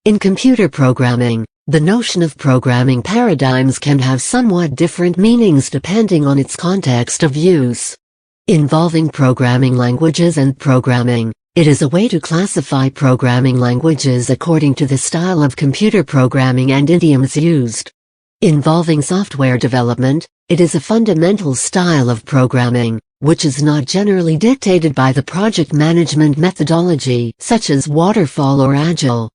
In computer programming, the notion of programming paradigms can have somewhat different meanings depending on its context of use. Involving programming languages and programming, it is a way to classify programming languages according to the style of computer programming and idioms used. Involving software development, it is a fundamental style of programming, which is not generally dictated by the project management methodology, such as waterfall or agile.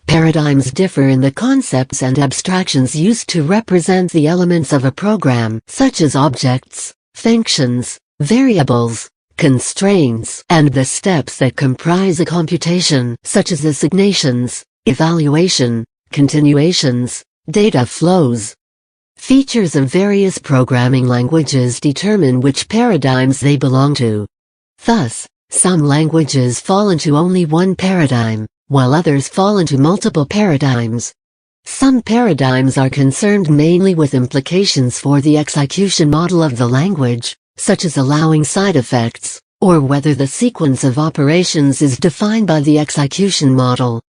Paradigms differ in the concepts and abstractions used to represent the elements of a program, such as objects, functions, variables, constraints, and the steps that comprise a computation, such as assignations, evaluation, continuations, data flows. Features of various programming languages determine which paradigms they belong to. Thus, some languages fall into only one paradigm, while others fall into multiple paradigms. Some paradigms are concerned mainly with implications for the execution model of the language, such as allowing side effects, or whether the sequence of operations is defined by the execution model.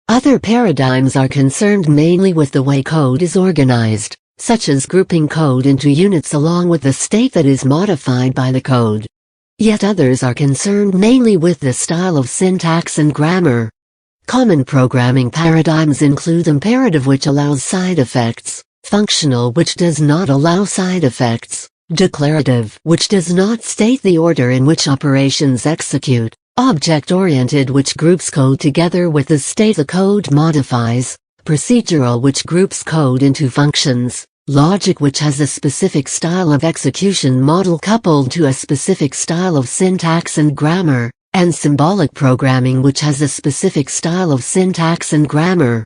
Other paradigms are concerned mainly with the way code is organized, such as grouping code into units along with the state that is modified by the code. Yet others are concerned mainly with the style of syntax and grammar. Common programming paradigms include imperative, which allows side effects, functional, which does not allow side effects, declarative, which does not state the order in which operations execute, object-oriented, which groups code together with the state the code modifies, procedural, which groups code into functions, logic, which has a specific style of execution model coupled to a specific style of syntax and grammar, and symbolic programming, which has a specific style of syntax and grammar.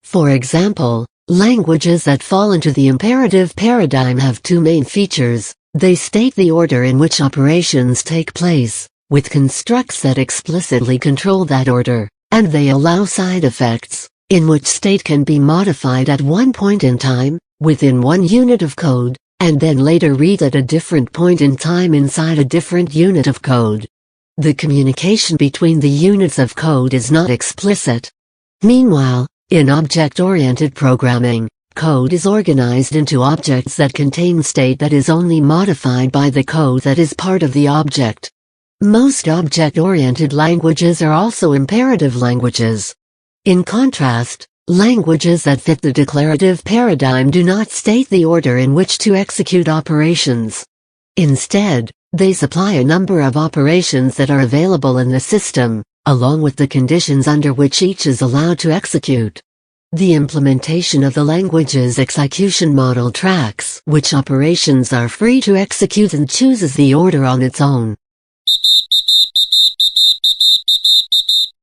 For example, languages that fall into the imperative paradigm have two main features. They state the order in which operations take place, with constructs that explicitly control that order, and they allow side effects, in which state can be modified at one point in time, within one unit of code, and then later read at a different point in time inside a different unit of code. The communication between the units of code is not explicit. Meanwhile, in object-oriented programming, code is organized into objects that contain state that is only modified by the code that is part of the object. Most object-oriented languages are also imperative languages. In contrast, languages that fit the declarative paradigm do not state the order in which to execute operations. Instead, they supply a number of operations that are available in the system, along with the conditions under which each is allowed to execute. The implementation of the language's execution model tracks which operations are free to execute and chooses the order on its own.